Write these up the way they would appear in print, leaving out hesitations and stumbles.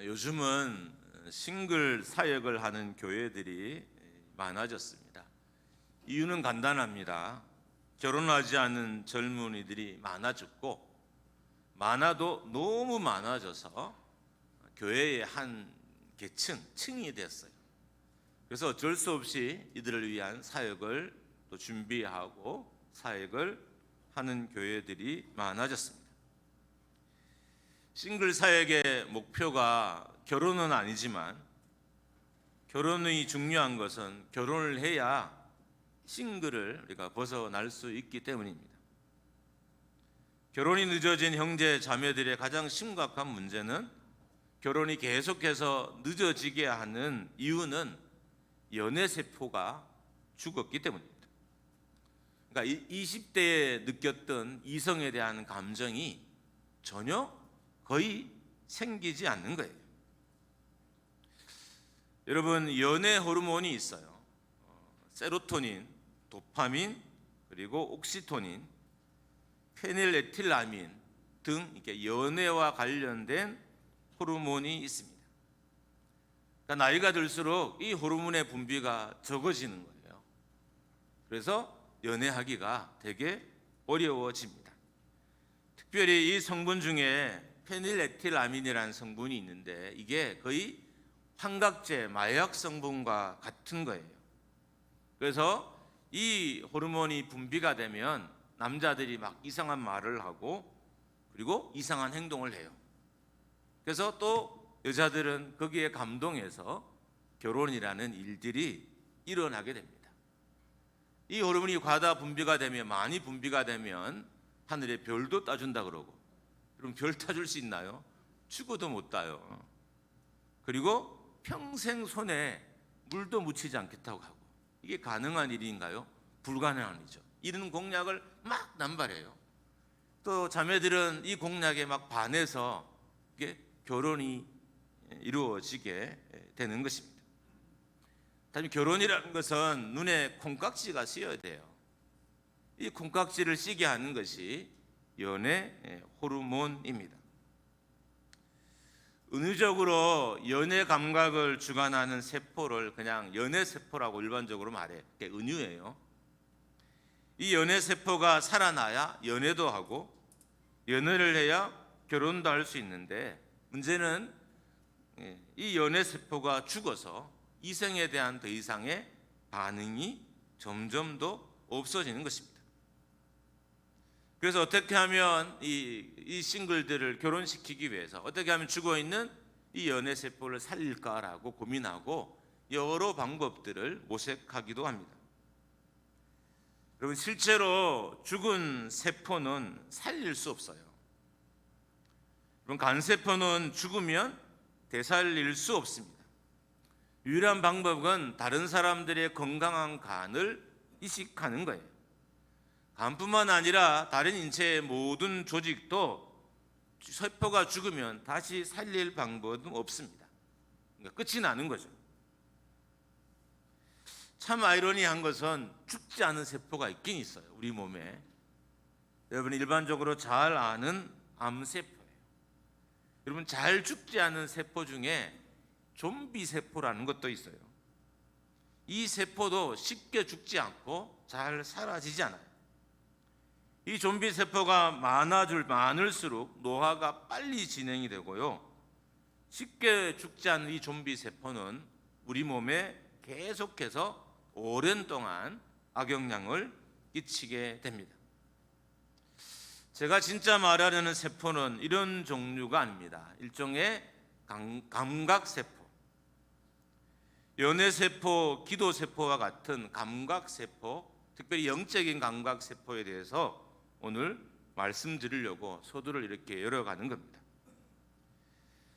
요즘은 싱글 사역을 하는 교회들이 많아졌습니다. 이유는 간단합니다. 결혼하지 않은 젊은이들이 많아졌고, 많아도 너무 많아져서 교회의 한 층이 됐어요. 그래서 어쩔 수 없이 이들을 위한 사역을 또 준비하고 사역을 하는 교회들이 많아졌습니다. 싱글 사역의 목표가 결혼은 아니지만, 결혼이 중요한 것은 결혼을 해야 싱글을 우리가 벗어날 수 있기 때문입니다. 결혼이 늦어진 형제 자매들의 가장 심각한 문제는 결혼이 계속해서 늦어지게 하는 이유는 연애세포가 죽었기 때문입니다. 그러니까 20대에 느꼈던 이성에 대한 감정이 거의 생기지 않는 거예요. 여러분, 연애 호르몬이 있어요. 세로토닌, 도파민, 그리고 옥시토닌, 페닐에틸라민 등 이렇게 연애와 관련된 호르몬이 있습니다. 그러니까 나이가 들수록 이 호르몬의 분비가 적어지는 거예요. 그래서 연애하기가 되게 어려워집니다. 특별히 이 성분 중에 페닐에틸아민이라는 성분이 있는데, 이게 거의 환각제, 마약 성분과 같은 거예요. 그래서 이 호르몬이 분비가 되면 남자들이 막 이상한 말을 하고, 그리고 이상한 행동을 해요. 그래서 또 여자들은 거기에 감동해서 결혼이라는 일들이 일어나게 됩니다. 이 호르몬이 과다 분비가 되면, 많이 분비가 되면 하늘에 별도 따준다 그러고, 그럼 별 따줄 수 있나요? 죽어도 못 따요. 그리고 평생 손에 물도 묻히지 않겠다고 하고, 이게 가능한 일인가요? 불가능한 일이죠. 이런 공약을 막 남발해요. 또 자매들은 이 공약에 막 반해서 이게 결혼이 이루어지게 되는 것입니다. 다시 결혼이라는 것은 눈에 콩깍지가 씌어야 돼요. 이 콩깍지를 씌게 하는 것이 연애 호르몬입니다. 은유적으로 연애 감각을 주관하는 세포를 그냥 연애 세포라고 일반적으로 말해. 그게 은유예요. 이 연애 세포가 살아나야 연애도 하고, 연애를 해야 결혼도 할 수 있는데, 문제는 이 연애 세포가 죽어서 이성에 대한 더 이상의 반응이 점점 더 없어지는 것입니다. 그래서 어떻게 하면 이 싱글들을 결혼시키기 위해서 어떻게 하면 죽어있는 이 연애 세포를 살릴까라고 고민하고 여러 방법들을 모색하기도 합니다. 여러분, 실제로 죽은 세포는 살릴 수 없어요. 여러분, 간세포는 죽으면 되살릴 수 없습니다. 유일한 방법은 다른 사람들의 건강한 간을 이식하는 거예요. 간뿐만 아니라 다른 인체의 모든 조직도 세포가 죽으면 다시 살릴 방법은 없습니다. 그러니까 끝이 나는 거죠. 참 아이러니한 것은 죽지 않은 세포가 있긴 있어요, 우리 몸에. 여러분, 일반적으로 잘 아는 암세포예요. 여러분, 잘 죽지 않은 세포 중에 좀비 세포라는 것도 있어요. 이 세포도 쉽게 죽지 않고 잘 사라지지 않아요. 이 좀비 세포가 많을수록 노화가 빨리 진행이 되고요, 쉽게 죽지 않는 이 좀비 세포는 우리 몸에 계속해서 오랜 동안 악영향을 끼치게 됩니다. 제가 진짜 말하려는 세포는 이런 종류가 아닙니다. 일종의 감각세포, 연애세포, 기도세포와 같은 감각세포, 특별히 영적인 감각세포에 대해서 오늘 말씀드리려고 서두를 이렇게 열어가는 겁니다.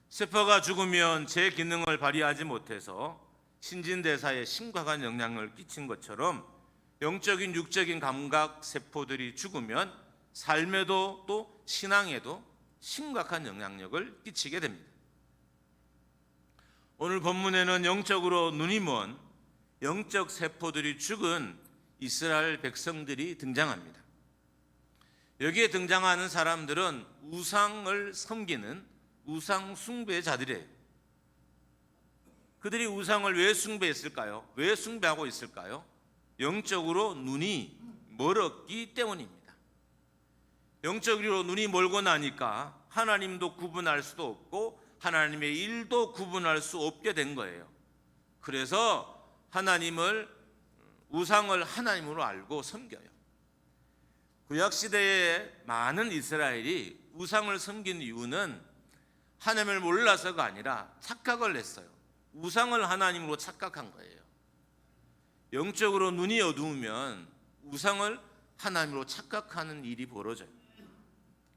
세포가 죽으면 제 기능을 발휘하지 못해서 신진대사에 심각한 영향을 끼친 것처럼, 영적인 육적인 감각세포들이 죽으면 삶에도 또 신앙에도 심각한 영향력을 끼치게 됩니다. 오늘 본문에는 영적으로 눈이 먼 영적 세포들이 죽은 이스라엘 백성들이 등장합니다. 여기에 등장하는 사람들은 우상을 섬기는 우상 숭배자들이에요. 그들이 우상을 왜 숭배했을까요? 왜 숭배하고 있을까요? 영적으로 눈이 멀었기 때문입니다. 영적으로 눈이 멀고 나니까 하나님도 구분할 수도 없고 하나님의 일도 구분할 수 없게 된 거예요. 그래서 우상을 하나님으로 알고 섬겨요. 구약시대에 많은 이스라엘이 우상을 섬긴 이유는 하나님을 몰라서가 아니라 착각을 했어요. 우상을 하나님으로 착각한 거예요. 영적으로 눈이 어두우면 우상을 하나님으로 착각하는 일이 벌어져요.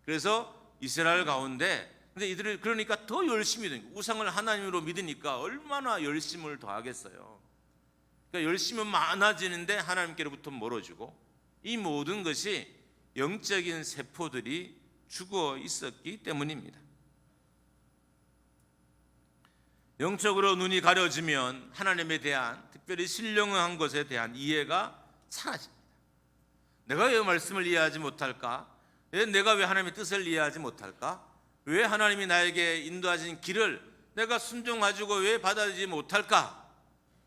그래서 이스라엘 가운데 근데 이들이 그러니까 더 열심히 된 거예요. 우상을 하나님으로 믿으니까 얼마나 열심을 더하겠어요. 그러니까 열심은 많아지는데 하나님께로부터 멀어지고 이 모든 것이 영적인 세포들이 죽어 있었기 때문입니다. 영적으로 눈이 가려지면 하나님에 대한 특별히 신령한 것에 대한 이해가 사라집니다. 내가 왜 말씀을 이해하지 못할까? 내가 왜 하나님의 뜻을 이해하지 못할까? 왜 하나님이 나에게 인도하신 길을 내가 순종하지고 왜 받아들이지 못할까?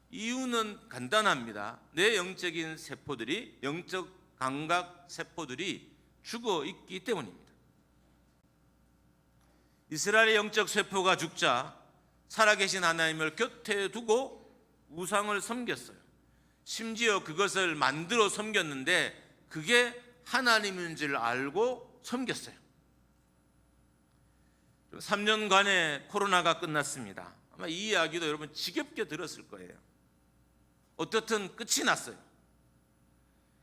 이유는 간단합니다. 내 영적인 세포들이, 영적 감각 세포들이 죽어 있기 때문입니다. 이스라엘의 영적 세포가 죽자 살아계신 하나님을 곁에 두고 우상을 섬겼어요. 심지어 그것을 만들어 섬겼는데 그게 하나님인 줄 알고 섬겼어요. 3년간의 코로나가 끝났습니다. 아마 이 이야기도 여러분 지겹게 들었을 거예요. 어떻든 끝이 났어요.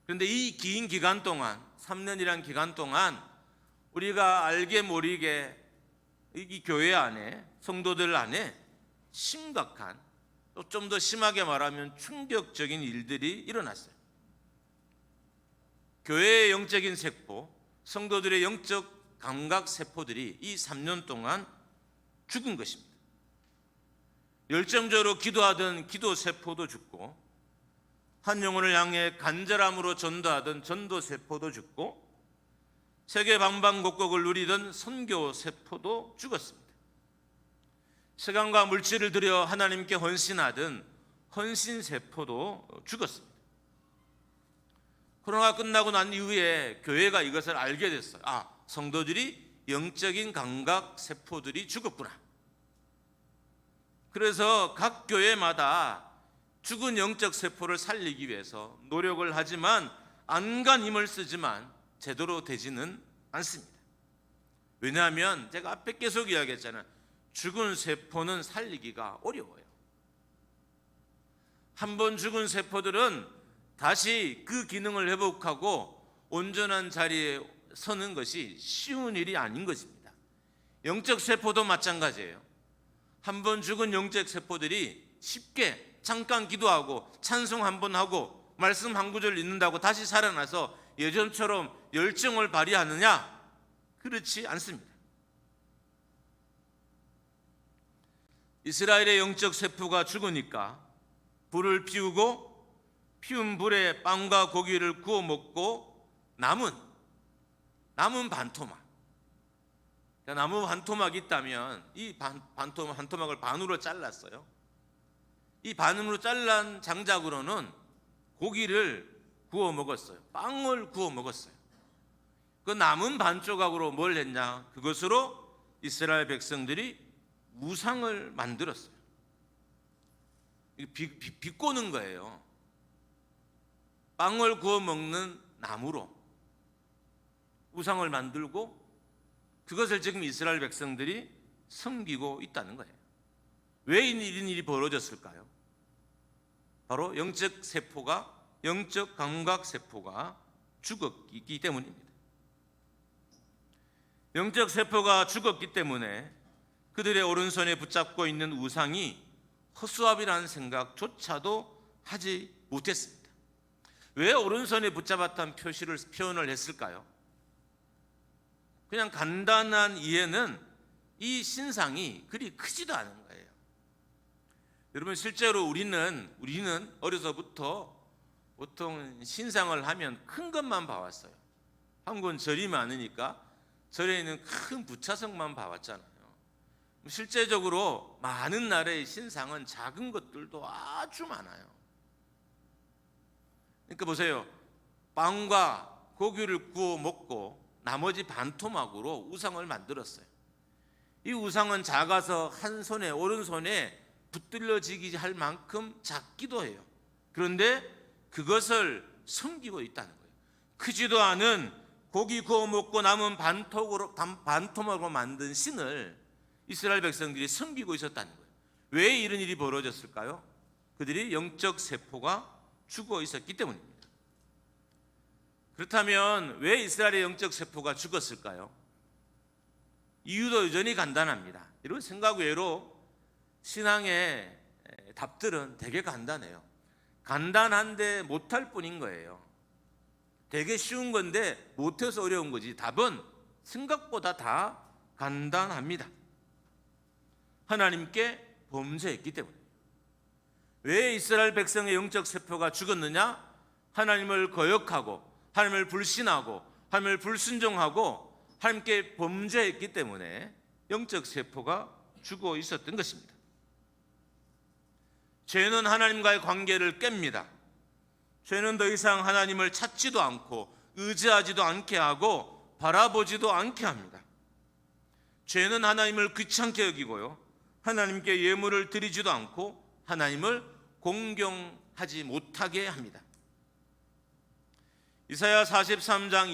그런데 이 긴 기간 동안, 3년이란 기간 동안 우리가 알게 모르게 이 교회 안에, 성도들 안에 심각한, 또 좀 더 심하게 말하면 충격적인 일들이 일어났어요. 교회의 영적인 세포, 성도들의 영적 감각 세포들이 이 3년 동안 죽은 것입니다. 열정적으로 기도하던 기도 세포도 죽고 한 영혼을 향해 간절함으로 전도하던 전도 세포도 죽고 세계 방방곡곡을 누리던 선교 세포도 죽었습니다. 시간과 물질을 들여 하나님께 헌신하던 헌신 세포도 죽었습니다. 코로나가 끝나고 난 이후에 교회가 이것을 알게 됐어요. 성도들이 영적인 감각 세포들이 죽었구나. 그래서 각 교회마다 죽은 영적 세포를 살리기 위해서 노력을 하지만 안간 힘을 쓰지만 제대로 되지는 않습니다. 왜냐하면 제가 앞에 계속 이야기했잖아요. 죽은 세포는 살리기가 어려워요. 한번 죽은 세포들은 다시 그 기능을 회복하고 온전한 자리에 서는 것이 쉬운 일이 아닌 것입니다. 영적 세포도 마찬가지예요. 한번 죽은 영적 세포들이 쉽게 잠깐 기도하고 찬송 한번 하고 말씀 한 구절 읽는다고 다시 살아나서 예전처럼 열정을 발휘하느냐? 그렇지 않습니다. 이스라엘의 영적 세포가 죽으니까 불을 피우고 피운 불에 빵과 고기를 구워 먹고 남은 반토막, 나무 반토막이 있다면 이 한 토막을 반으로 잘랐어요. 이 반으로 잘란 장작으로는 고기를 구워 먹었어요. 빵을 구워 먹었어요. 그 남은 반 조각으로 뭘 했냐? 그것으로 이스라엘 백성들이 우상을 만들었어요. 비꼬는 거예요. 빵을 구워 먹는 나무로 우상을 만들고 그것을 지금 이스라엘 백성들이 섬기고 있다는 거예요. 왜 이런 일이 벌어졌을까요? 바로 영적 세포가, 영적 감각 세포가 죽었기 때문입니다. 영적 세포가 죽었기 때문에 그들의 오른손에 붙잡고 있는 우상이 허수아비라는 생각조차도 하지 못했습니다. 왜 오른손에 붙잡았다는 표현을 했을까요? 그냥 간단한 이해는 이 신상이 그리 크지도 않은 거예요. 여러분 실제로 우리는 어려서부터 보통 신상을 하면 큰 것만 봐왔어요. 한국은 절이 많으니까 절에 있는 큰 부차성만 봐왔잖아요. 실제적으로 많은 나라의 신상은 작은 것들도 아주 많아요. 그러니까 보세요. 빵과 고기를 구워 먹고 나머지 반토막으로 우상을 만들었어요. 이 우상은 작아서 한 손에, 오른손에 붙들려지기 할 만큼 작기도 해요. 그런데 그것을 섬기고 있다는 거예요. 크지도 않은 고기 구워 먹고 남은 반토막으로 만든 신을 이스라엘 백성들이 섬기고 있었다는 거예요. 왜 이런 일이 벌어졌을까요? 그들이 영적 세포가 죽어 있었기 때문입니다. 그렇다면 왜 이스라엘의 영적 세포가 죽었을까요? 이유도 여전히 간단합니다. 여러분 생각 외로 신앙의 답들은 되게 간단해요. 간단한데 못할 뿐인 거예요. 되게 쉬운 건데 못해서 어려운 거지. 답은 생각보다 다 간단합니다. 하나님께 범죄했기 때문에. 왜 이스라엘 백성의 영적 세포가 죽었느냐? 하나님을 거역하고 하나님을 불신하고 하나님을 불순종하고 하나님께 범죄했기 때문에 영적 세포가 죽어 있었던 것입니다. 죄는 하나님과의 관계를 깹니다. 죄는 더 이상 하나님을 찾지도 않고 의지하지도 않게 하고 바라보지도 않게 합니다. 죄는 하나님을 귀찮게 여기고요, 하나님께 예물을 드리지도 않고 하나님을 공경하지 못하게 합니다. 이사야 43장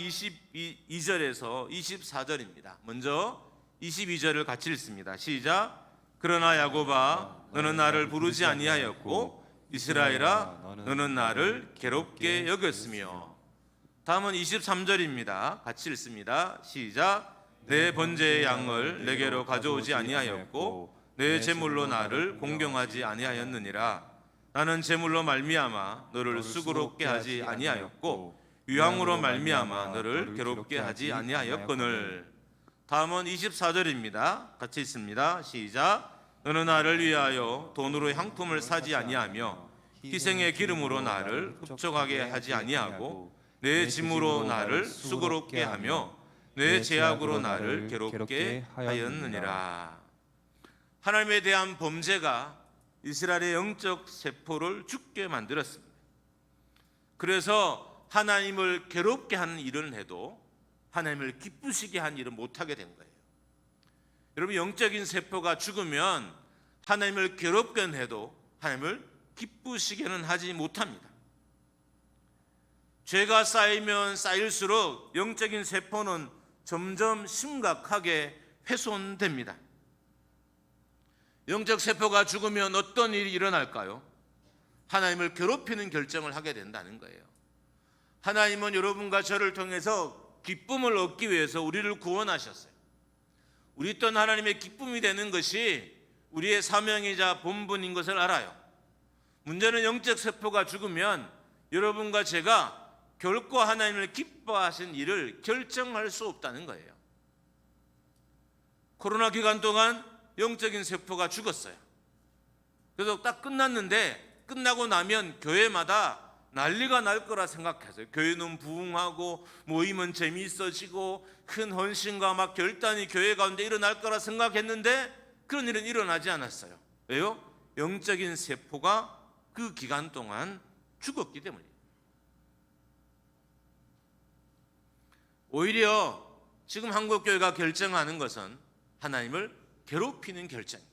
22절에서 24절입니다. 먼저 22절을 같이 읽습니다. 시작. 그러나 야곱아 너는 나를 부르지 아니하였고 이스라엘아 너는 나를 괴롭게 여겼으며. 다음은 23절입니다. 같이 읽습니다. 시작. 내 번제의 양을 내게로 가져오지 아니하였고 내 제물로 나를 공경하지 아니하였느니라. 나는 제물로 말미암아 너를 수고롭게 하지 아니하였고 유황으로 말미암아 너를 괴롭게 하지 아니하였거늘. 다음은 24절입니다. 같이 읽습니다. 시작. 너는 나를 위하여 돈으로 향품을 사지 아니하며 희생의 기름으로 나를 흡족하게 하지 아니하고 내 짐으로 나를 수고롭게 하며 내 제약으로 나를 괴롭게 하였느니라. 하나님에 대한 범죄가 이스라엘의 영적 세포를 죽게 만들었습니다. 그래서 하나님을 괴롭게 하는 일은 해도 하나님을 기쁘시게 하는 일은 못하게 된 거예요. 여러분, 영적인 세포가 죽으면 하나님을 괴롭게는 해도 하나님을 기쁘시게는 하지 못합니다. 죄가 쌓이면 쌓일수록 영적인 세포는 점점 심각하게 훼손됩니다. 영적 세포가 죽으면 어떤 일이 일어날까요? 하나님을 괴롭히는 결정을 하게 된다는 거예요. 하나님은 여러분과 저를 통해서 기쁨을 얻기 위해서 우리를 구원하셨어요. 우리 또한 하나님의 기쁨이 되는 것이 우리의 사명이자 본분인 것을 알아요. 문제는 영적 세포가 죽으면 여러분과 제가 결코 하나님을 기뻐하신 일을 결정할 수 없다는 거예요. 코로나 기간 동안 영적인 세포가 죽었어요. 그래서 딱 끝났는데 끝나고 나면 교회마다 난리가 날 거라 생각했어요. 교회는 부흥하고 모임은 재미있어지고 큰 헌신과 막 결단이 교회 가운데 일어날 거라 생각했는데 그런 일은 일어나지 않았어요. 왜요? 영적인 세포가 그 기간 동안 죽었기 때문이에요. 오히려 지금 한국교회가 결정하는 것은 하나님을 괴롭히는 결정이에요.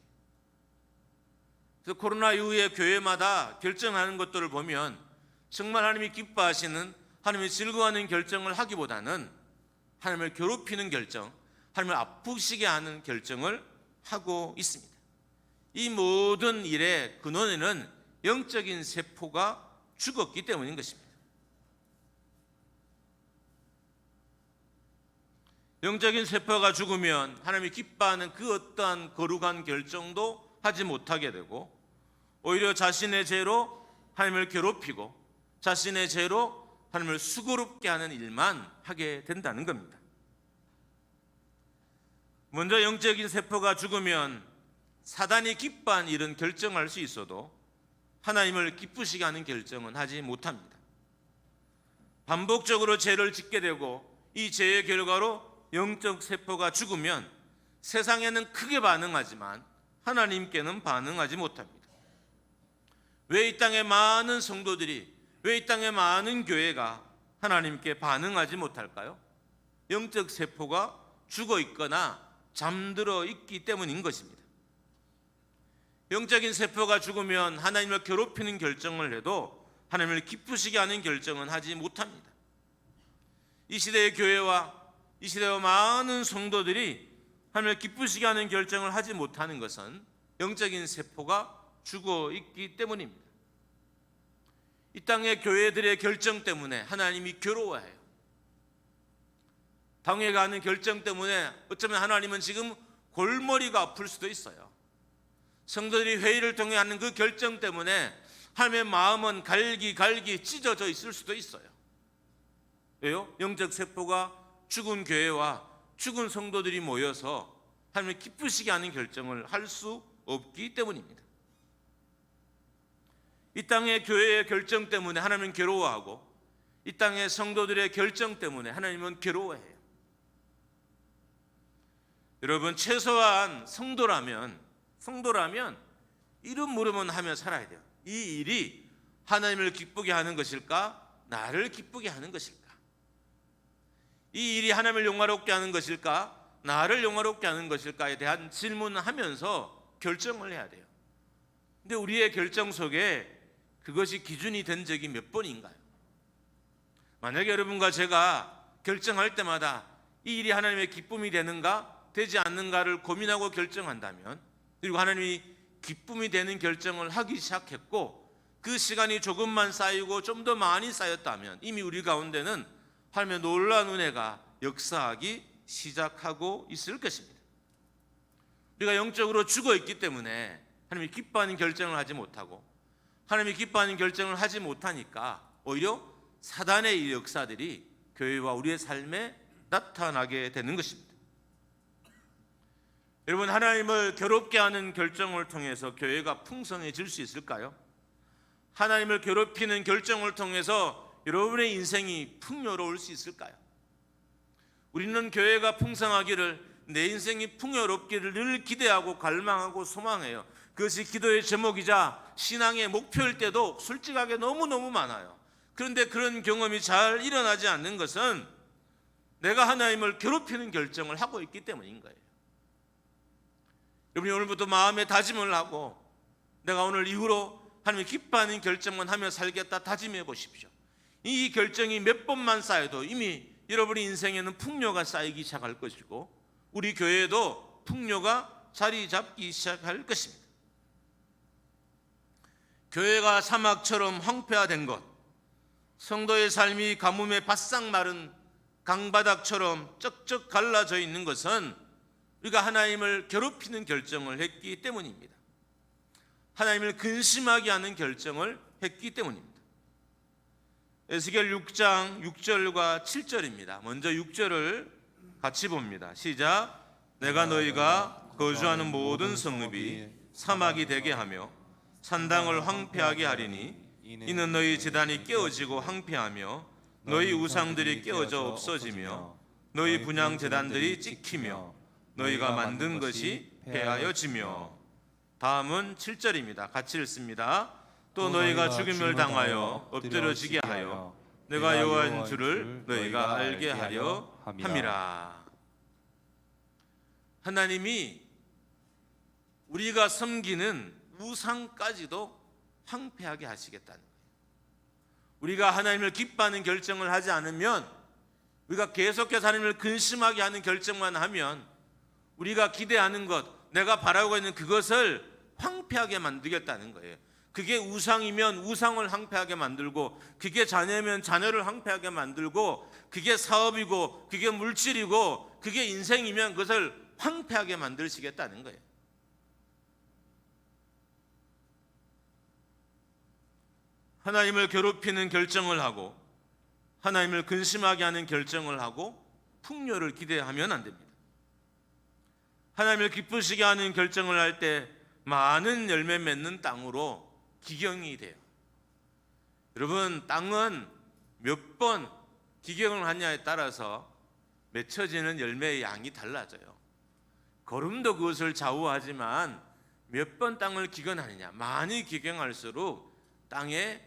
그래서 코로나 이후에 교회마다 결정하는 것들을 보면 정말 하나님이 기뻐하시는, 하나님이 즐거워하는 결정을 하기보다는 하나님을 괴롭히는 결정, 하나님을 아프시게 하는 결정을 하고 있습니다. 이 모든 일의 근원에는 영적인 세포가 죽었기 때문인 것입니다. 영적인 세포가 죽으면 하나님이 기뻐하는 그 어떠한 거룩한 결정도 하지 못하게 되고 오히려 자신의 죄로 하나님을 괴롭히고 자신의 죄로 하나님을 수고롭게 하는 일만 하게 된다는 겁니다. 먼저 영적인 세포가 죽으면 사단이 기뻐한 일은 결정할 수 있어도 하나님을 기쁘시게 하는 결정은 하지 못합니다. 반복적으로 죄를 짓게 되고 이 죄의 결과로 영적 세포가 죽으면 세상에는 크게 반응하지만 하나님께는 반응하지 못합니다. 왜 이 땅에 많은 성도들이, 왜 이 땅에 많은 교회가 하나님께 반응하지 못할까요? 영적 세포가 죽어 있거나 잠들어 있기 때문인 것입니다. 영적인 세포가 죽으면 하나님을 괴롭히는 결정을 해도 하나님을 기쁘시게 하는 결정은 하지 못합니다. 이 시대의 교회와 이 시대의 많은 성도들이 하나님을 기쁘시게 하는 결정을 하지 못하는 것은 영적인 세포가 죽어 있기 때문입니다. 이 땅의 교회들의 결정 때문에 하나님이 괴로워해요. 당회 가는 결정 때문에 어쩌면 하나님은 지금 골머리가 아플 수도 있어요. 성도들이 회의를 통해 하는 그 결정 때문에 하나님의 마음은 갈기 찢어져 있을 수도 있어요. 왜요? 영적 세포가 죽은 교회와 죽은 성도들이 모여서 하나님을 기쁘시게 하는 결정을 할 수 없기 때문입니다. 이 땅의 교회의 결정 때문에 하나님은 괴로워하고 이 땅의 성도들의 결정 때문에 하나님은 괴로워해요. 여러분, 최소한 성도라면 이름 물으면 하며 살아야 돼요. 이 일이 하나님을 기쁘게 하는 것일까? 나를 기쁘게 하는 것일까? 이 일이 하나님을 영화롭게 하는 것일까? 나를 영화롭게 하는 것일까에 대한 질문을 하면서 결정을 해야 돼요. 근데 우리의 결정 속에 그것이 기준이 된 적이 몇 번인가요? 만약에 여러분과 제가 결정할 때마다 이 일이 하나님의 기쁨이 되는가 되지 않는가를 고민하고 결정한다면, 그리고 하나님이 기쁨이 되는 결정을 하기 시작했고 그 시간이 조금만 쌓이고 좀 더 많이 쌓였다면 이미 우리 가운데는 하나님의 놀라운 은혜가 역사하기 시작하고 있을 것입니다. 우리가 영적으로 죽어 있기 때문에 하나님이 기뻐하는 결정을 하지 못하고, 하나님이 기뻐하는 결정을 하지 못하니까 오히려 사단의 역사들이 교회와 우리의 삶에 나타나게 되는 것입니다. 여러분, 하나님을 괴롭게 하는 결정을 통해서 교회가 풍성해질 수 있을까요? 하나님을 괴롭히는 결정을 통해서 여러분의 인생이 풍요로울 수 있을까요? 우리는 교회가 풍성하기를, 내 인생이 풍요롭기를 늘 기대하고 갈망하고 소망해요. 그것이 기도의 제목이자 신앙의 목표일 때도 솔직하게 너무너무 많아요. 그런데 그런 경험이 잘 일어나지 않는 것은 내가 하나님을 괴롭히는 결정을 하고 있기 때문인 거예요. 여러분이 오늘부터 마음에 다짐을 하고 내가 오늘 이후로 하나님이 기뻐하는 결정만 하며 살겠다 다짐해 보십시오. 이 결정이 몇 번만 쌓여도 이미 여러분의 인생에는 풍요가 쌓이기 시작할 것이고 우리 교회에도 풍요가 자리 잡기 시작할 것입니다. 교회가 사막처럼 황폐화된 것, 성도의 삶이 가뭄에 바싹 마른 강바닥처럼 쩍쩍 갈라져 있는 것은 우리가 하나님을 괴롭히는 결정을 했기 때문입니다. 하나님을 근심하게 하는 결정을 했기 때문입니다. 에스겔 6장 6절과 7절입니다. 먼저 6절을 같이 봅니다. 시작. 내가 너희가 거주하는 모든 성읍이 사막이 되게 하며 산당을 황폐하게 하리니 이는 너희 제단이 깨어지고 황폐하며 너희 우상들이 깨어져 없어지며 너희 분향 제단들이 찍히며 너희가 만든 것이 폐하여지며. 다음은 7절입니다. 같이 읽습니다. 또 너희가 죽임을 당하여 엎드려지게 하여 내가 여호와인 줄을 너희가 알게 하려 함이라. 하나님이 우리가 섬기는 우상까지도 황폐하게 하시겠다는 거예요. 우리가 하나님을 기뻐하는 결정을 하지 않으면, 우리가 계속해서 하나님을 근심하게 하는 결정만 하면 우리가 기대하는 것, 내가 바라고 있는 그것을 황폐하게 만들겠다는 거예요. 그게 우상이면 우상을 황폐하게 만들고, 그게 자녀면 자녀를 황폐하게 만들고, 그게 사업이고 그게 물질이고 그게 인생이면 그것을 황폐하게 만드시겠다는 거예요. 하나님을 괴롭히는 결정을 하고 하나님을 근심하게 하는 결정을 하고 풍요를 기대하면 안 됩니다. 하나님을 기쁘시게 하는 결정을 할 때 많은 열매 맺는 땅으로 기경이 돼요. 여러분, 땅은 몇 번 기경을 하냐에 따라서 맺혀지는 열매의 양이 달라져요. 걸음도 그것을 좌우하지만 몇 번 땅을 기경하느냐, 많이 기경할수록 땅에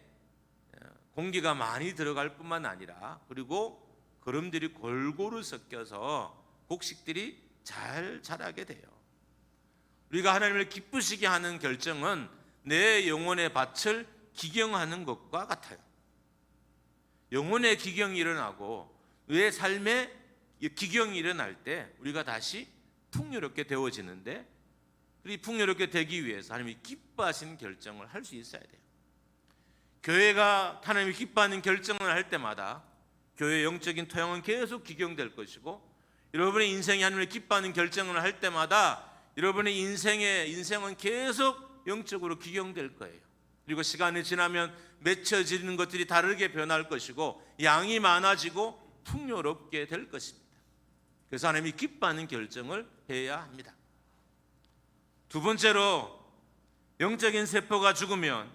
공기가 많이 들어갈 뿐만 아니라 그리고 걸음들이 골고루 섞여서 곡식들이 잘 자라게 돼요. 우리가 하나님을 기쁘시게 하는 결정은 내 영혼의 밭을 기경하는 것과 같아요. 영혼의 기경이 일어나고 내 삶에 기경이 일어날 때 우리가 다시 풍요롭게 되어지는데, 이 풍요롭게 되기 위해서 하나님이 기뻐하시는 결정을 할 수 있어야 돼요. 교회가 하나님이 기뻐하는 결정을 할 때마다 교회의 영적인 토양은 계속 기경될 것이고, 여러분의 인생이 하나님을 기뻐하는 결정을 할 때마다 여러분의 인생은 계속 영적으로 기경될 거예요. 그리고 시간이 지나면 맺혀지는 것들이 다르게 변할 것이고 양이 많아지고 풍요롭게 될 것입니다. 그래서 하나님이 기뻐하는 결정을 해야 합니다. 두 번째로, 영적인 세포가 죽으면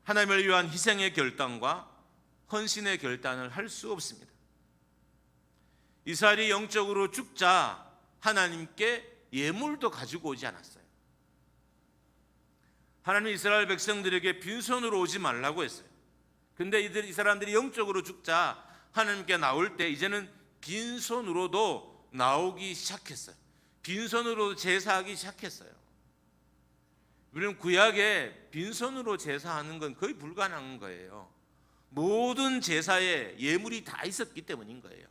하나님을 위한 희생의 결단과 헌신의 결단을 할 수 없습니다. 이스라엘이 영적으로 죽자 하나님께 예물도 가지고 오지 않았어요. 하나님 이스라엘 백성들에게 빈손으로 오지 말라고 했어요. 근데 이 사람들이 영적으로 죽자 하나님께 나올 때 이제는 빈손으로도 나오기 시작했어요. 빈손으로 제사하기 시작했어요. 우리는 구약에 빈손으로 제사하는 건 거의 불가능한 거예요. 모든 제사에 예물이 다 있었기 때문인 거예요.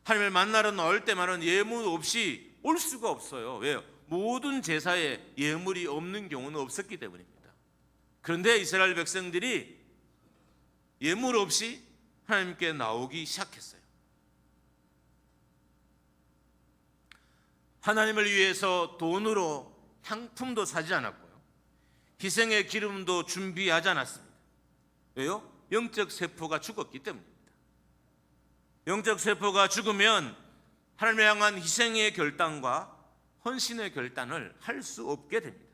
하나님을 만나러 나올 때만은 예물 없이 올 수가 없어요. 왜요? 모든 제사에 예물이 없는 경우는 없었기 때문입니다. 그런데 이스라엘 백성들이 예물 없이 하나님께 나오기 시작했어요. 하나님을 위해서 돈으로 향품도 사지 않았고요, 희생의 기름도 준비하지 않았습니다. 왜요? 영적 세포가 죽었기 때문입니다. 영적 세포가 죽으면 하나님을 향한 희생의 결단과 헌신의 결단을 할 수 없게 됩니다.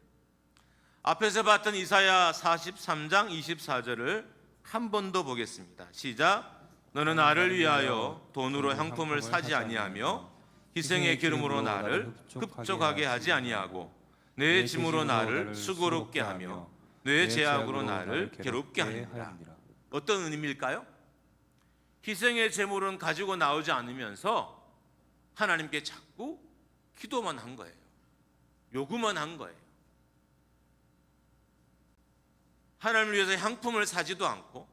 앞에서 봤던 이사야 43장 24절을 한 번 더 보겠습니다. 시작. 너는 나를 위하여 돈으로 향품을 사지 아니하며 희생의 기름으로 나를 흡족하게 하지 아니하고 내 짐으로 나를 수고롭게 하며 내 제약으로 나를 괴롭게 하느니라. 어떤 의미일까요? 희생의 제물은 가지고 나오지 않으면서 하나님께 자꾸 기도만 한 거예요. 요구만 한 거예요. 하나님을 위해서 향품을 사지도 않고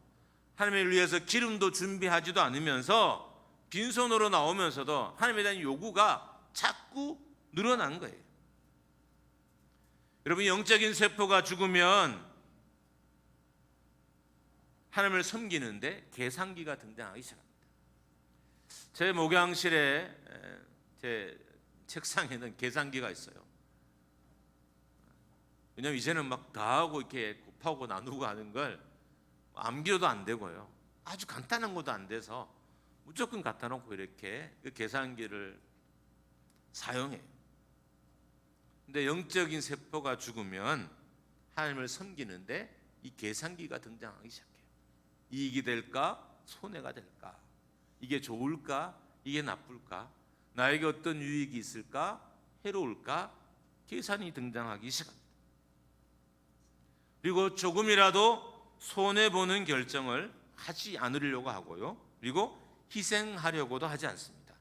하나님을 위해서 기름도 준비하지도 않으면서 빈손으로 나오면서도 하나님에 대한 요구가 자꾸 늘어난 거예요. 여러분, 영적인 세포가 죽으면 하나님을 섬기는데 계산기가 등장하기 시작합니다. 제 목양실에 제 책상에는 계산기가 있어요. 왜냐하면 이제는 막 다하고 이렇게 곱하고 나누고 하는 걸 암기로도 안 되고요, 아주 간단한 것도 안 돼서 무조건 갖다 놓고 이렇게 그 계산기를 사용해요. 근데 영적인 세포가 죽으면 하나님을 섬기는데 이 계산기가 등장하기 시작해요. 이익이 될까? 손해가 될까? 이게 좋을까? 이게 나쁠까? 나에게 어떤 유익이 있을까? 해로울까? 계산이 등장하기 시작합니다. 그리고 조금이라도 손해보는 결정을 하지 않으려고 하고요, 그리고 희생하려고도 하지 않습니다.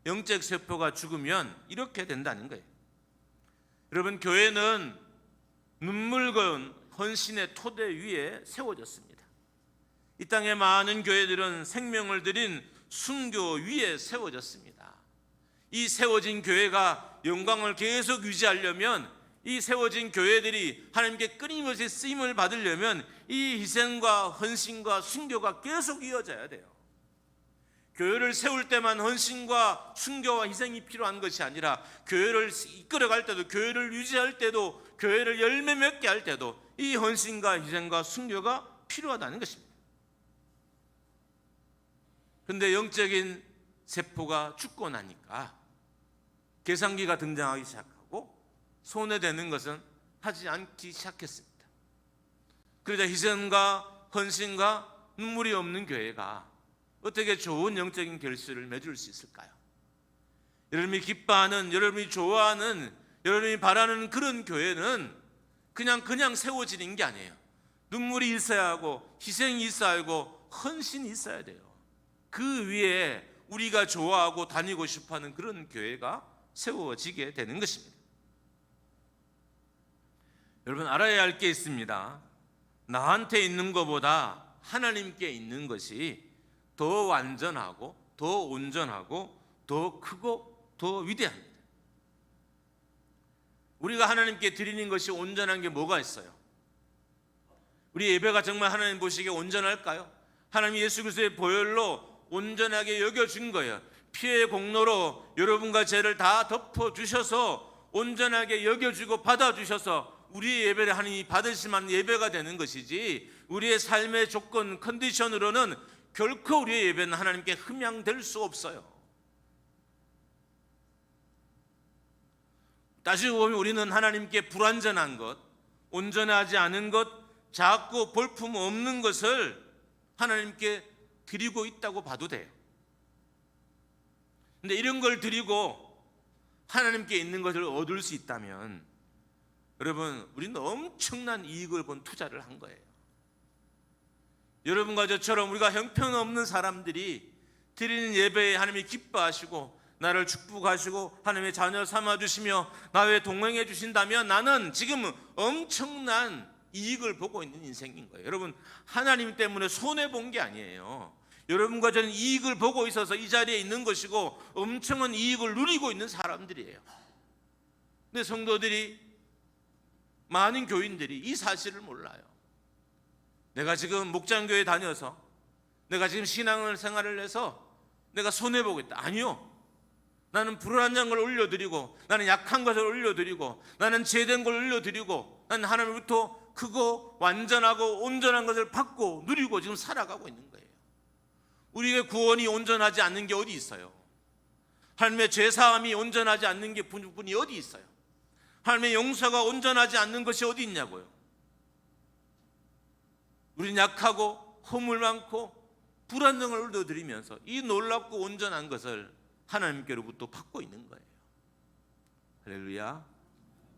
영적 세포가 죽으면 이렇게 된다는 거예요. 여러분, 교회는 눈물겨운 헌신의 토대 위에 세워졌습니다. 이 땅의 많은 교회들은 생명을 들인 순교 위에 세워졌습니다. 이 세워진 교회가 영광을 계속 유지하려면, 이 세워진 교회들이 하나님께 끊임없이 쓰임을 받으려면 이 희생과 헌신과 순교가 계속 이어져야 돼요. 교회를 세울 때만 헌신과 순교와 희생이 필요한 것이 아니라 교회를 이끌어갈 때도, 교회를 유지할 때도, 교회를 열매 맺게 할 때도 이 헌신과 희생과 순교가 필요하다는 것입니다. 그런데 영적인 세포가 죽고 나니까 계산기가 등장하기 시작하고 손해되는 것은 하지 않기 시작했습니다. 그러자 희생과 헌신과 눈물이 없는 교회가 어떻게 좋은 영적인 결실을 맺을 수 있을까요? 여러분이 기뻐하는, 여러분이 좋아하는, 여러분이 바라는 그런 교회는 그냥 세워지는 게 아니에요. 눈물이 있어야 하고 희생이 있어야 하고 헌신이 있어야 돼요. 그 위에 우리가 좋아하고 다니고 싶어하는 그런 교회가 세워지게 되는 것입니다. 여러분, 알아야 할 게 있습니다. 나한테 있는 것보다 하나님께 있는 것이 더 완전하고 더 온전하고 더 크고 더 위대합니다. 우리가 하나님께 드리는 것이 온전한 게 뭐가 있어요? 우리 예배가 정말 하나님 보시기에 온전할까요? 하나님 예수 그리스도의 보혈로 온전하게 여겨준 거예요. 피의 공로로 여러분과 죄를 다 덮어주셔서 온전하게 여겨주고 받아주셔서 우리의 예배를 하나님이 받으실 만한 예배가 되는 것이지, 우리의 삶의 조건, 컨디션으로는 결코 우리의 예배는 하나님께 흠양될 수 없어요. 따지고 보면 우리는 하나님께 불완전한 것, 온전하지 않은 것, 작고 볼품 없는 것을 하나님께 드리고 있다고 봐도 돼요. 근데 이런 걸 드리고 하나님께 있는 것을 얻을 수 있다면, 여러분, 우리는 엄청난 이익을 본 투자를 한 거예요. 여러분과 저처럼 우리가 형편없는 사람들이 드리는 예배에 하나님이 기뻐하시고 나를 축복하시고 하나님의 자녀 삼아주시며 나와 동행해 주신다면 나는 지금 엄청난 이익을 보고 있는 인생인 거예요. 여러분, 하나님 때문에 손해본 게 아니에요. 여러분과 저는 이익을 보고 있어서 이 자리에 있는 것이고 엄청난 이익을 누리고 있는 사람들이에요. 근데 성도들이, 많은 교인들이 이 사실을 몰라요. 내가 지금 목장교회 다녀서, 내가 지금 신앙생활을 해서 내가 손해보고 있다. 아니요. 나는 불완전한 걸 올려드리고, 나는 약한 것을 올려드리고, 나는 죄된 걸 올려드리고, 나는 하나님으로부터 크고 완전하고 온전한 것을 받고 누리고 지금 살아가고 있는 거예요. 우리의 구원이 온전하지 않는 게 어디 있어요? 하나님의 죄사함이 온전하지 않는 게 분이 어디 있어요? 하나님의 용서가 온전하지 않는 것이 어디 있냐고요? 우리는 약하고 허물 많고 불완전을 얻어드리면서 이 놀랍고 온전한 것을 하나님께로부터 받고 있는 거예요. 할렐루야.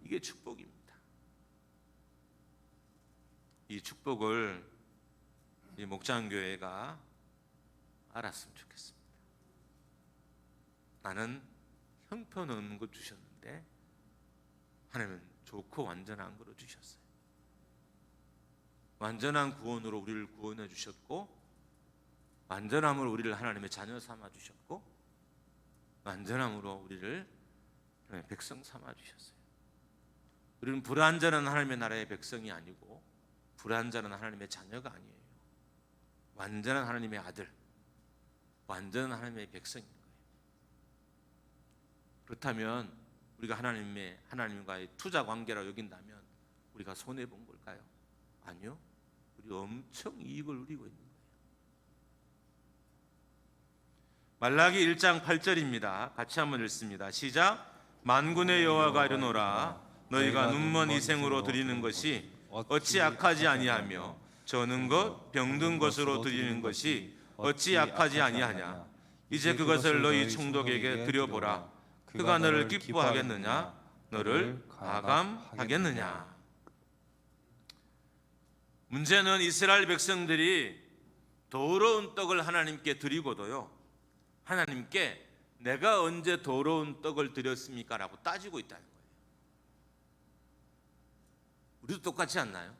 이게 축복입니다. 이 축복을 이 목장교회가 알았으면 좋겠습니다. 나는 형편없는 것 주셨는데 하나님은 좋고 완전한 것으로 주셨어요. 완전한 구원으로 우리를 구원해 주셨고, 완전함으로 우리를 하나님의 자녀 삼아 주셨고, 완전함으로 우리를 하나님의 백성 삼아 주셨어요. 우리는 불완전한 하나님의 나라의 백성이 아니고 불완전한 하나님의 자녀가 아니에요. 완전한 하나님의 아들, 완전한 하나님의 백성인 거예요. 그렇다면 우리가 하나님과의 투자 관계라 여긴다면 우리가 손해 본 걸까요? 아니요. 우리 엄청 이익을 누리고 있는 거예요. 말라기 1장 8절입니다. 같이 한번 읽습니다. 시작. 만군의 여호와가 이르노라, 너희가 눈먼 이생으로 드리는 것이 어찌 악하지 아니하며 저는 것 병든 것으로 드리는 것이 어찌 악하지 아니하냐. 이제 그것을 너희 총독에게 드려보라. 그가 너를 기뻐하겠느냐, 너를 가감하겠느냐. 문제는 이스라엘 백성들이 더러운 떡을 하나님께 드리고도요, 하나님께 내가 언제 더러운 떡을 드렸습니까? 라고 따지고 있다는 거예요. 우리도 똑같지 않나요?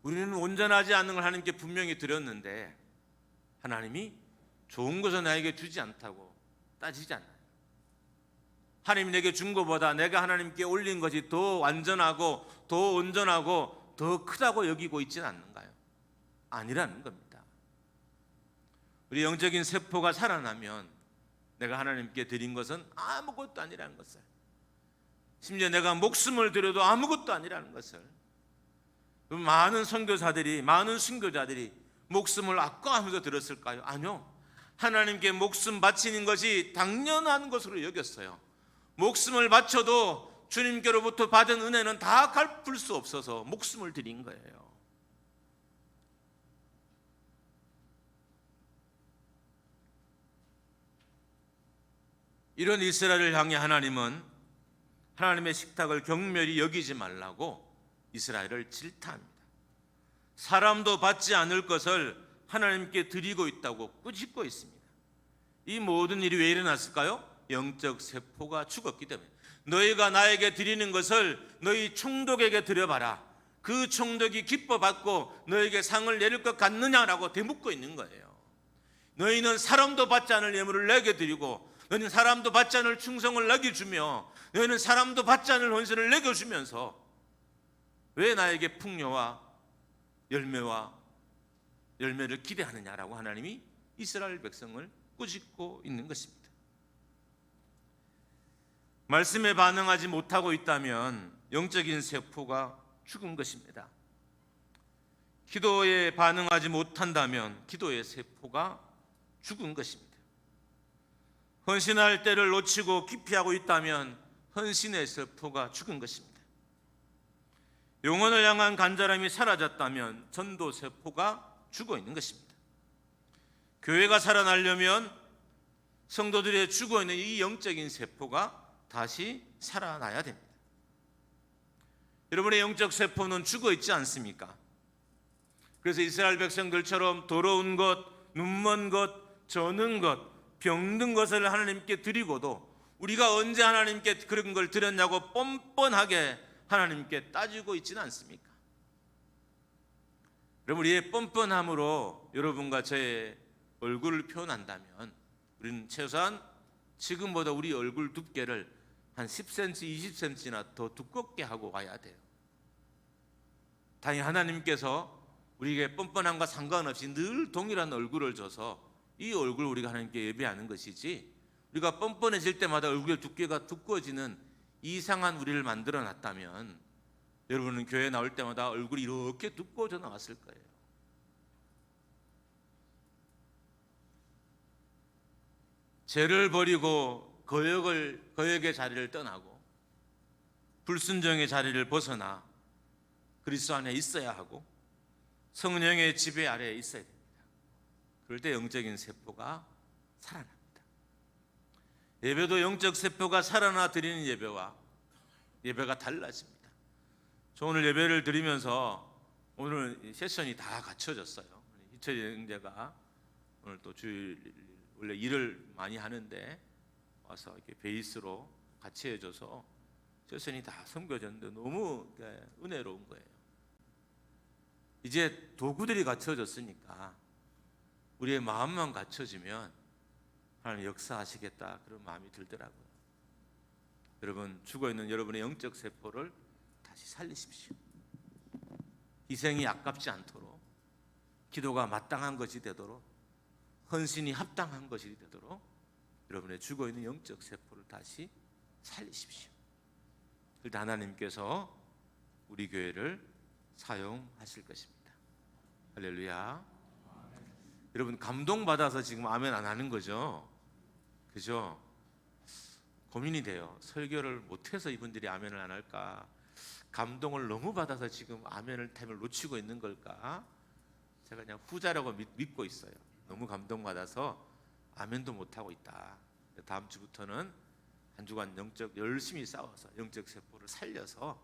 우리는 온전하지 않는 걸 하나님께 분명히 드렸는데 하나님이 좋은 것을 나에게 주지 않다고 따지지 않나요? 하나님이 내게 준 것보다 내가 하나님께 올린 것이 더 완전하고 더 온전하고 더 크다고 여기고 있지는 않는가요? 아니라는 겁니다. 우리 영적인 세포가 살아나면 내가 하나님께 드린 것은 아무것도 아니라는 것을, 심지어 내가 목숨을 드려도 아무것도 아니라는 것을, 많은 선교사들이, 많은 순교자들이 목숨을 아까워하면서 들었을까요? 아니요. 하나님께 목숨 바치는 것이 당연한 것으로 여겼어요. 목숨을 바쳐도 주님께로부터 받은 은혜는 다 갚을 수 없어서 목숨을 드린 거예요. 이런 이스라엘을 향해 하나님은 하나님의 식탁을 경멸히 여기지 말라고 이스라엘을 질타합니다. 사람도 받지 않을 것을 하나님께 드리고 있다고 꾸짖고 있습니다. 이 모든 일이 왜 일어났을까요? 영적 세포가 죽었기 때문에. 너희가 나에게 드리는 것을 너희 총독에게 드려봐라. 그 총독이 기뻐 받고 너에게 상을 내릴 것 같느냐라고 되묻고 있는 거예요. 너희는 사람도 받지 않을 예물을 내게 드리고, 너희는 사람도 받지 않을 충성을 내게 주며, 너희는 사람도 받지 않을 헌신을 내게 주면서 왜 나에게 풍요와 열매를 기대하느냐라고 하나님이 이스라엘 백성을 꾸짖고 있는 것입니다. 말씀에 반응하지 못하고 있다면 영적인 세포가 죽은 것입니다. 기도에 반응하지 못한다면 기도의 세포가 죽은 것입니다. 헌신할 때를 놓치고 기피하고 있다면 헌신의 세포가 죽은 것입니다. 영혼을 향한 간절함이 사라졌다면 전도 세포가 죽어 있는 것입니다. 교회가 살아나려면 성도들의 죽어 있는 이 영적인 세포가 다시 살아나야 됩니다. 여러분의 영적 세포는 죽어 있지 않습니까? 그래서 이스라엘 백성들처럼 더러운 것, 눈먼 것, 저는 것, 병든 것을 하나님께 드리고도 우리가 언제 하나님께 그런 걸 드렸냐고 뻔뻔하게 하나님께 따지고 있지는 않습니까? 여러분, 우리의 뻔뻔함으로 여러분과 저의 얼굴을 표현한다면 우리는 최소한 지금보다 우리 얼굴 두께를 한 10cm, 20cm나 더 두껍게 하고 와야 돼요. 다행히 하나님께서 우리에게 뻔뻔함과 상관없이 늘 동일한 얼굴을 줘서 이 얼굴 우리가 하나님께 예배하는 것이지, 우리가 뻔뻔해질 때마다 얼굴의 두께가 두꺼워지는 이상한 우리를 만들어 놨다면 여러분은 교회 나올 때마다 얼굴이 이렇게 두꺼워져 나왔을 거예요. 죄를 버리고 거역의 자리를 떠나고 불순종의 자리를 벗어나 그리스도 안에 있어야 하고 성령의 지배 아래에 있어야 됩니다. 그럴 때 영적인 세포가 살아납니다. 예배도 영적 세포가 살아나 드리는 예배가 달라집니다. 저 오늘 예배를 드리면서 오늘 세션이 다 갖춰졌어요. 희철이 형제가 오늘 또 주일 원래 일을 많이 하는데 와서 이렇게 베이스로 같이 해줘서 세션이 다 섬겨졌는데 너무 은혜로운 거예요. 이제 도구들이 갖춰졌으니까 우리의 마음만 갖춰지면 하나님 역사하시겠다, 그런 마음이 들더라고요. 여러분, 죽어있는 여러분의 영적 세포를 다시 살리십시오. 희생이 아깝지 않도록, 기도가 마땅한 것이 되도록, 헌신이 합당한 것이 되도록 여러분의 죽어있는 영적 세포를 다시 살리십시오. 그때 하나님께서 우리 교회를 사용하실 것입니다. 할렐루야. 여러분, 감동받아서 지금 아멘 안 하는 거죠? 그죠? 고민이 돼요. 설교를 못해서 이분들이 아멘을 안 할까? 감동을 너무 받아서 지금 아멘을 템을 놓치고 있는 걸까? 제가 그냥 후자라고 믿고 있어요. 너무 감동받아서 아멘도 못하고 있다. 다음 주부터는 한 주간 열심히 싸워서 영적 세포를 살려서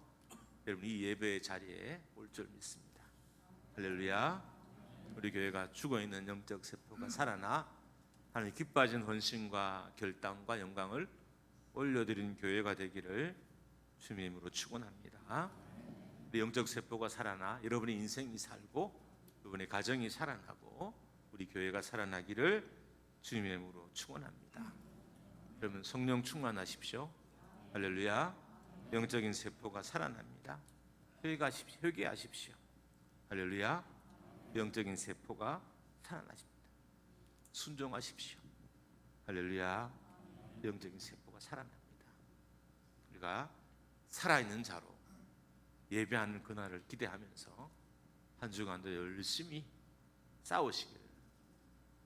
여러분 이 예배의 자리에 올 줄 믿습니다. 할렐루야. 우리 교회가 죽어있는 영적 세포가 살아나 하나님 기뻐하신 헌신과 결단과 영광을 올려드리는 교회가 되기를 주님의 이름으로 축원합니다. 우리 영적 세포가 살아나 여러분의 인생이 살고 여러분의 가정이 살아나고 우리 교회가 살아나기를 주님의 이름으로 축원합니다. 여러분, 성령 충만하십시오. 할렐루야. 영적인 세포가 살아납니다. 회개하십시오. 할렐루야. 영적인 세포가 살아나십니다. 순종하십시오. 할렐루야. 영적인 세포가 살아납니다. 우리가 살아있는 자로 예배하는 그날을 기대하면서 한 주간도 열심히 싸우시기를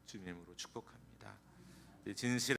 주님으로 축복합니다. 진실